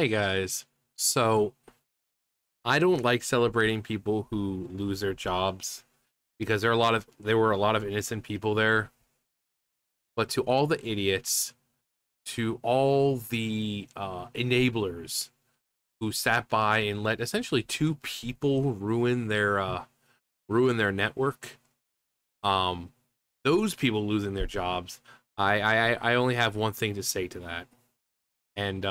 Hey guys, so I don't like celebrating people who lose their jobs because there were a lot of innocent people there. But to all the idiots, to all the enablers who sat by and let essentially two people ruin their network, um, those people losing their jobs, I only have one thing to say to that, and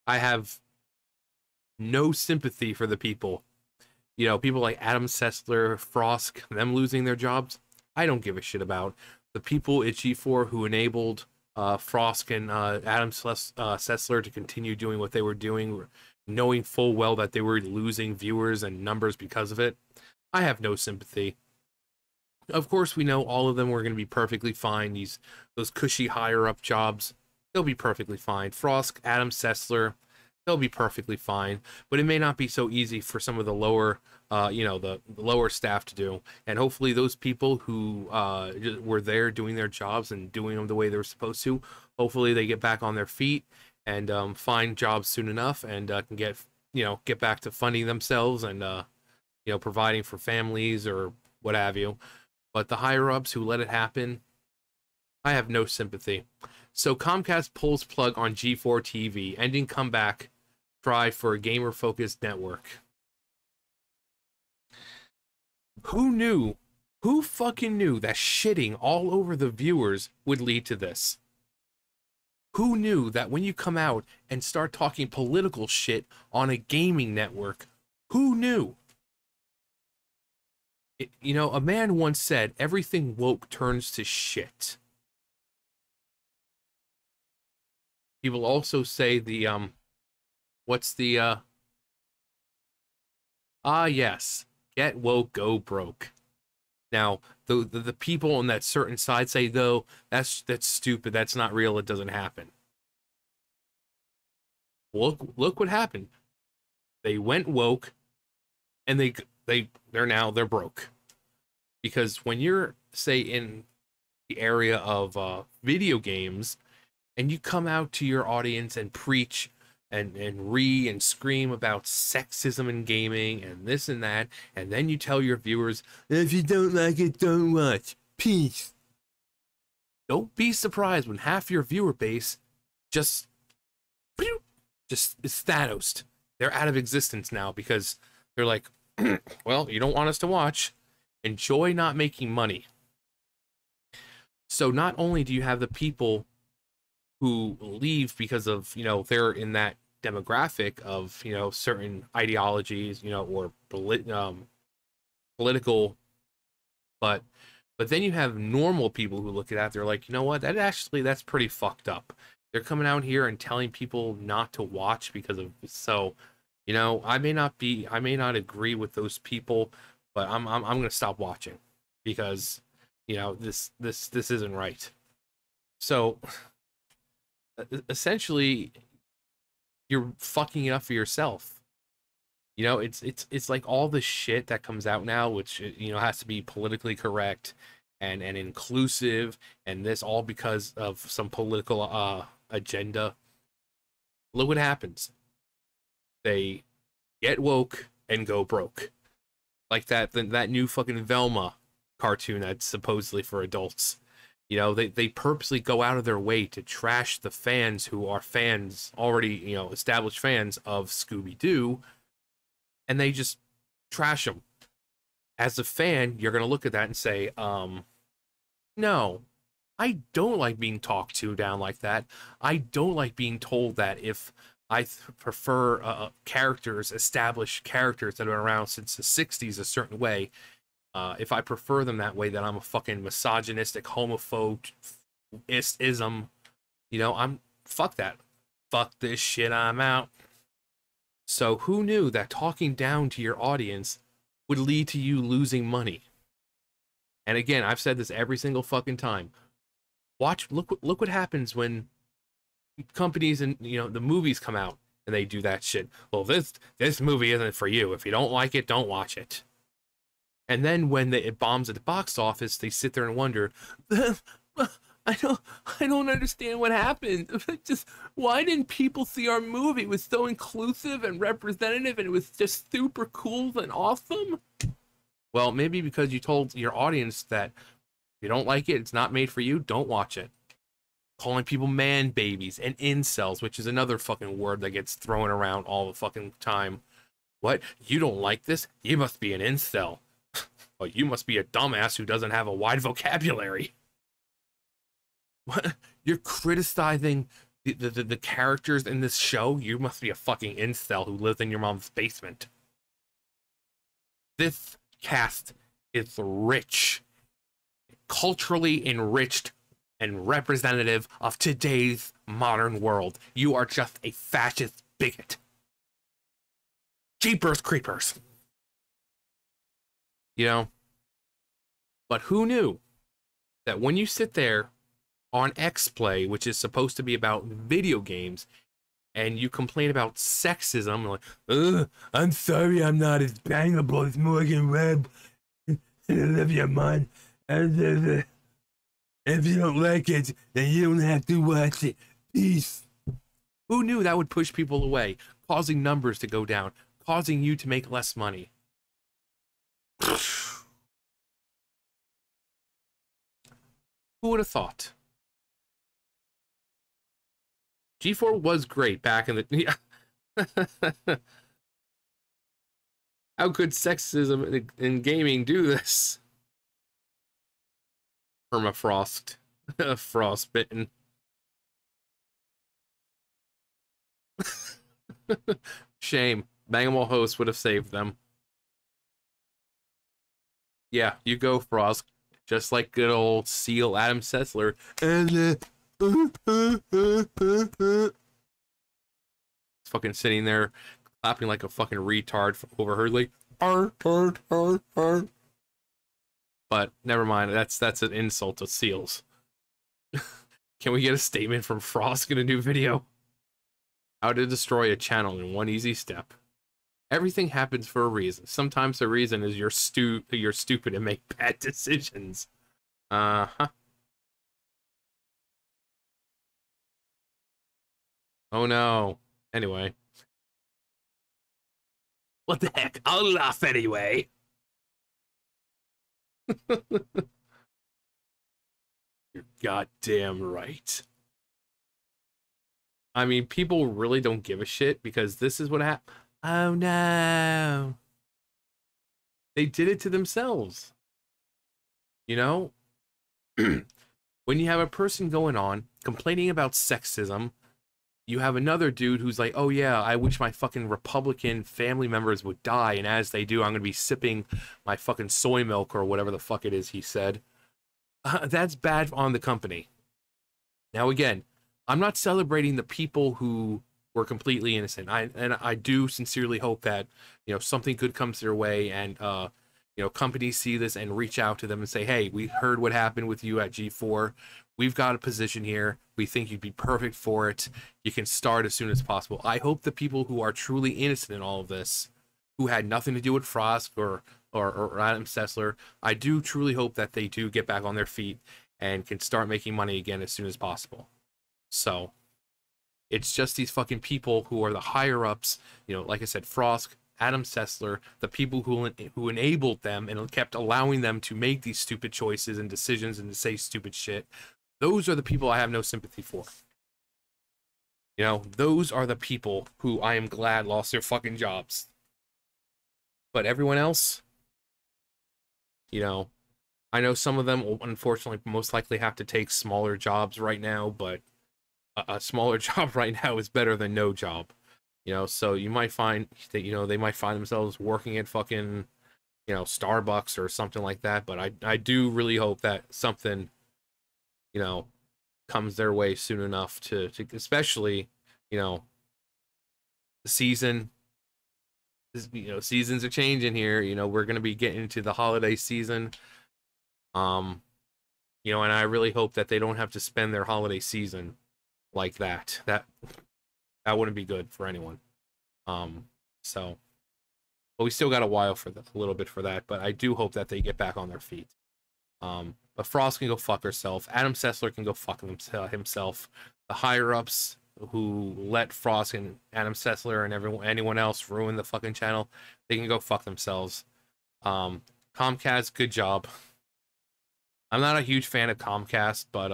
I have no sympathy for the people. You know, people like Adam Sessler, Frosk, them losing their jobs, I don't give a shit about. The people at G4 who enabled Frosk and Sessler to continue doing what they were doing, knowing full well that they were losing viewers and numbers because of it, I have no sympathy. Of course, we know all of them were going to be perfectly fine. Those cushy higher up jobs, they'll be perfectly fine. Frosk, Adam Sessler, they'll be perfectly fine. But it may not be so easy for some of the lower, the lower staff to do. And hopefully, those people who were there doing their jobs and doing them the way they were supposed to, hopefully they get back on their feet and find jobs soon enough and can get back to funding themselves and providing for families or what have you. But the higher ups who let it happen, I have no sympathy. So Comcast pulls plug on G4TV, ending comeback try for a gamer-focused network. Who knew? Who fucking knew that shitting all over the viewers would lead to this? Who knew that when you come out and start talking political shit on a gaming network, who knew? A man once said, everything woke turns to shit. People also say yes, get woke, go broke. Now, the people on that certain side say, though, that's stupid, that's not real, it doesn't happen. Look what happened. They went woke, and they're broke. Because when you're, say, in the area of video games, and you come out to your audience and preach and scream about sexism in gaming and this and that, and then you tell your viewers, if you don't like it, don't watch. Peace. Don't be surprised when half your viewer base just is Thanos. They're out of existence now because they're like, well, you don't want us to watch. Enjoy not making money. So not only do you have the people who leave because of, they're in that demographic of, certain ideologies, or political, but then you have normal people who look at that, they're like, you know what, that's pretty fucked up. They're coming out here and telling people not to watch because of, so, I may not agree with those people, but I'm gonna stop watching because, this isn't right. So essentially, you're fucking it up for yourself. It's like all the shit that comes out now, which has to be politically correct and inclusive, and this all because of some political agenda. Look what happens. They get woke and go broke, like that new fucking Velma cartoon that's supposedly for adults. They purposely go out of their way to trash the fans who are fans, already, established fans of Scooby-Doo, and they just trash them. As a fan, you're going to look at that and say, no, I don't like being talked to down like that. I don't like being told that if I prefer established characters that have been around since the 60s a certain way, if I prefer them that way, then I'm a fucking misogynistic, homophobe, ism. Fuck that. Fuck this shit, I'm out. So who knew that talking down to your audience would lead to you losing money? And again, I've said this every single fucking time. Look what happens when companies and, the movies come out and they do that shit. Well, this movie isn't for you. If you don't like it, don't watch it. And then when it bombs at the box office, they sit there and wonder, I don't I don't understand what happened. Just why didn't people see our movie? It was so inclusive and representative and it was just super cool and awesome. Well, maybe because you told your audience that if you don't like it, it's not made for you, don't watch it. Calling people man babies and incels, which is another fucking word that gets thrown around all the fucking time. What? You don't like this? You must be an incel. Well, you must be a dumbass who doesn't have a wide vocabulary. What? You're criticizing the characters in this show? You must be a fucking incel who lives in your mom's basement. This cast is rich, culturally enriched, and representative of today's modern world. You are just a fascist bigot. Jeepers creepers. You know? But who knew that when you sit there on X-Play, which is supposed to be about video games, and you complain about sexism, like, ugh, I'm sorry I'm not as bangable as Morgan Webb and Olivia Munn, and if you don't like it, then you don't have to watch it. Peace. Who knew that would push people away, causing numbers to go down, causing you to make less money? Who would have thought? G4 was great back in the... Yeah. How could sexism in gaming do this? Permafrost. Frostbitten. Shame. Bangable host would have saved them. Yeah, you go, Frost. Just like good old Seal Adam Sessler. Fucking sitting there clapping like a fucking retard over Hurley. But never mind, that's an insult to seals. Can we get a statement from Frost in a new video? How to destroy a channel in one easy step. Everything happens for a reason. Sometimes the reason is you're stupid and make bad decisions. Uh-huh. Oh no. Anyway. What the heck? I'll laugh anyway. You're goddamn right. I mean, people really don't give a shit because this is what happened. Oh no. They did it to themselves. You know? When you have a person going on complaining about sexism, you have another dude who's like, oh yeah, I wish my fucking Republican family members would die, and as they do, I'm gonna be sipping my fucking soy milk or whatever the fuck it is he said. That's bad on the company. Now again, I'm not celebrating the people who were completely innocent. I do sincerely hope that, you know, something good comes their way, and you know, companies see this and reach out to them and say, hey, we heard what happened with you at G4. We've got a position here. We think you'd be perfect for it. You can start as soon as possible. I hope the people who are truly innocent in all of this, who had nothing to do with Frost or Adam Sessler, I do truly hope that they do get back on their feet and can start making money again as soon as possible. So it's just these fucking people who are the higher ups, you know, like I said, Frost, Adam Sessler, the people who enabled them and kept allowing them to make these stupid choices and decisions and to say stupid shit. Those are the people I have no sympathy for. You know, those are the people who I am glad lost their fucking jobs. But everyone else, you know, I know some of them will unfortunately most likely have to take smaller jobs right now, but a smaller job right now is better than no job. You know, so you might find that, you know, they might find themselves working at fucking, you know, Starbucks or something like that. But I do really hope that something, you know, comes their way soon enough to especially, you know, the season, you know, seasons are changing here. You know, we're going to be getting into the holiday season. You know, and I really hope that they don't have to spend their holiday season like that. That wouldn't be good for anyone. So But we still got a while for a little bit for that. But I do hope that they get back on their feet. But Frost can go fuck herself. Adam Sessler can go fuck himself. The higher ups who let Frost and Adam Sessler and anyone else ruin the fucking channel, they can go fuck themselves. Comcast, good job. I'm not a huge fan of Comcast, but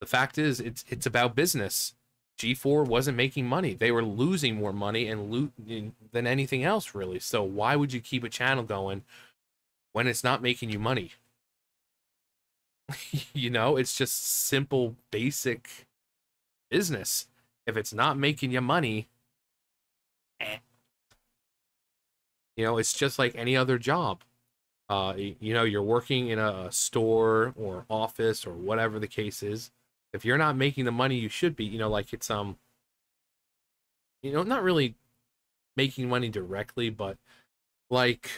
the fact is, it's about business. G4 wasn't making money; they were losing more money than anything else, really. So why would you keep a channel going when it's not making you money? You know, it's just simple, basic business. If it's not making you money, you know, it's just like any other job. You know, you're working in a store or office or whatever the case is. If you're not making the money you should be, you know, like it's you know, not really making money directly, but like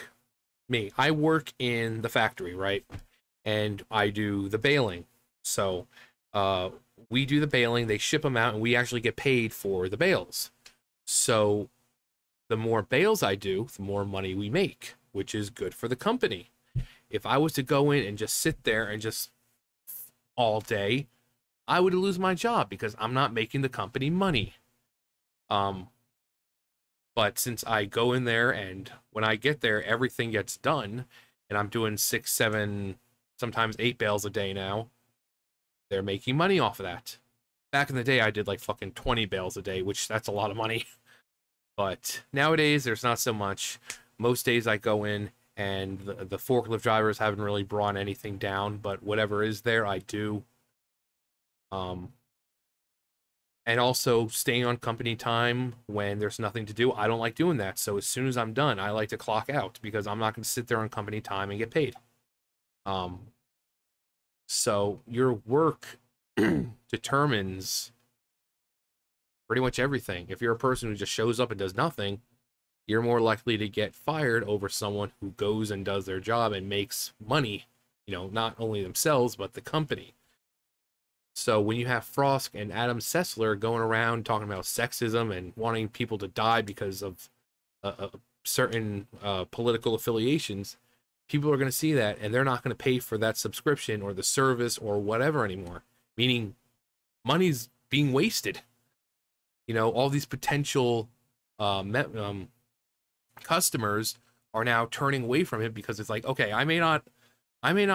me, I work in the factory, right? And I do the baling. So we do the baling, they ship them out, and we actually get paid for the bales. So the more bales I do, the more money we make, which is good for the company. If I was to go in and just sit there and just all day, I would lose my job because I'm not making the company money. But since I go in there and when I get there, everything gets done, and I'm doing 6, 7, sometimes 8 bales a day now, they're making money off of that. Back in the day, I did like fucking 20 bales a day, which that's a lot of money. But nowadays, there's not so much. Most days I go in and the forklift drivers haven't really brought anything down, but whatever is there, I do. And also staying on company time when there's nothing to do, I don't like doing that. So as soon as I'm done, I like to clock out because I'm not going to sit there on company time and get paid. So your work determines pretty much everything. If you're a person who just shows up and does nothing, you're more likely to get fired over someone who goes and does their job and makes money, you know, not only themselves, but the company. So when you have Frost and Adam Sessler going around talking about sexism and wanting people to die because of certain political affiliations, people are going to see that and they're not going to pay for that subscription or the service or whatever anymore, meaning money's being wasted. You know, all these potential customers are now turning away from it because it's like, okay, I may not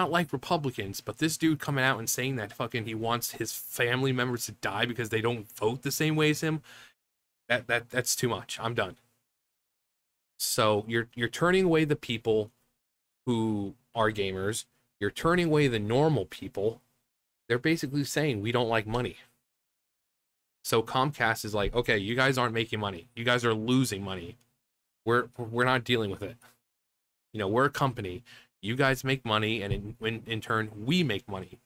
like Republicans, but this dude coming out and saying that fucking he wants his family members to die because they don't vote the same way as him, that's too much. I'm done. So you're turning away the people who are gamers. You're turning away the normal people. They're basically saying we don't like money. So Comcast is like, okay, you guys aren't making money. You guys are losing money. We're not dealing with it. You know, we're a company. You guys make money, and in turn, we make money.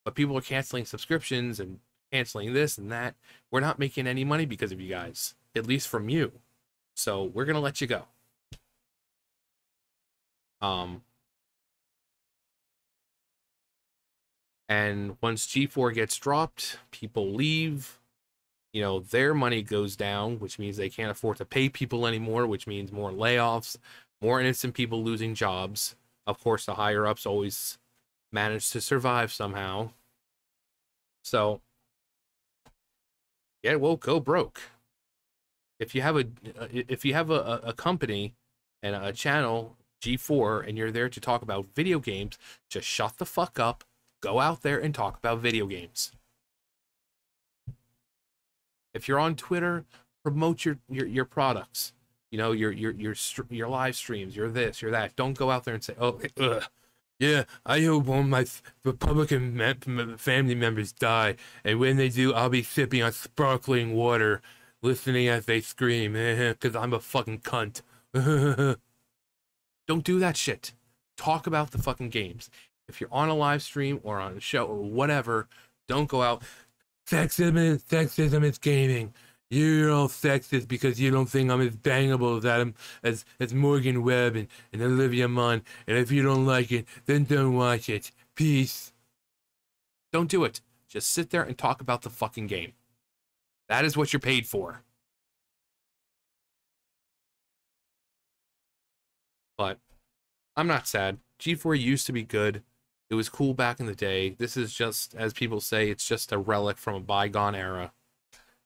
But people are canceling subscriptions and canceling this and that. We're not making any money because of you guys, at least from you. So we're gonna let you go. And once G4 gets dropped, people leave. You know, their money goes down, which means they can't afford to pay people anymore, which means more layoffs, more innocent people losing jobs. Of course, the higher ups always manage to survive somehow. So, yeah, well, go broke. If you have a company and a channel, G4, and you're there to talk about video games, just shut the fuck up. Go out there and talk about video games. If you're on Twitter, promote your products. You know, your live streams, your this, your that. Don't go out there and say, oh, yeah, I hope all my Republican family members die, and when they do, I'll be sipping on sparkling water, listening as they scream, because I'm a fucking cunt. Don't do that shit. Talk about the fucking games. If you're on a live stream or on a show or whatever, don't go out, sexism is gaming. You're all sexist because you don't think I'm as bangable as Adam, as Morgan Webb and Olivia Munn. And if you don't like it, then don't watch it. Peace. Don't do it. Just sit there and talk about the fucking game. That is what you're paid for. But I'm not sad. G4 used to be good. It was cool back in the day. This is just, as people say, it's just a relic from a bygone era.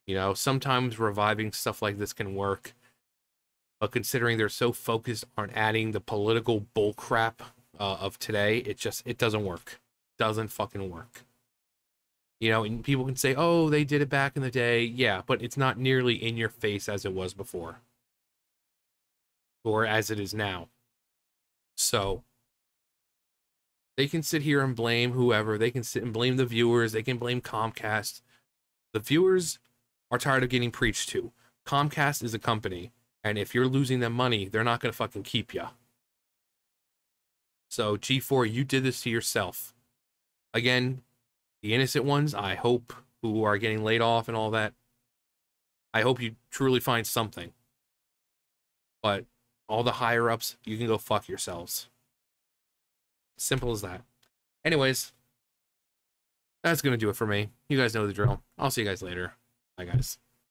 You know, sometimes reviving stuff like this can work, but considering they're so focused on adding the political bullcrap of today, it doesn't work. Doesn't fucking work. You know, and people can say, oh, they did it back in the day. Yeah, but it's not nearly in your face as it was before. Or as it is now. So, they can sit here and blame whoever. They can sit and blame the viewers. They can blame Comcast. The viewers are tired of getting preached to. Comcast is a company, and if you're losing them money, they're not going to fucking keep you. So, G4, you did this to yourself. Again, the innocent ones, I hope, who are getting laid off and all that, I hope you truly find something. But all the higher-ups, you can go fuck yourselves. Simple as that. Anyways, that's going to do it for me. You guys know the drill. I'll see you guys later. Bye, guys.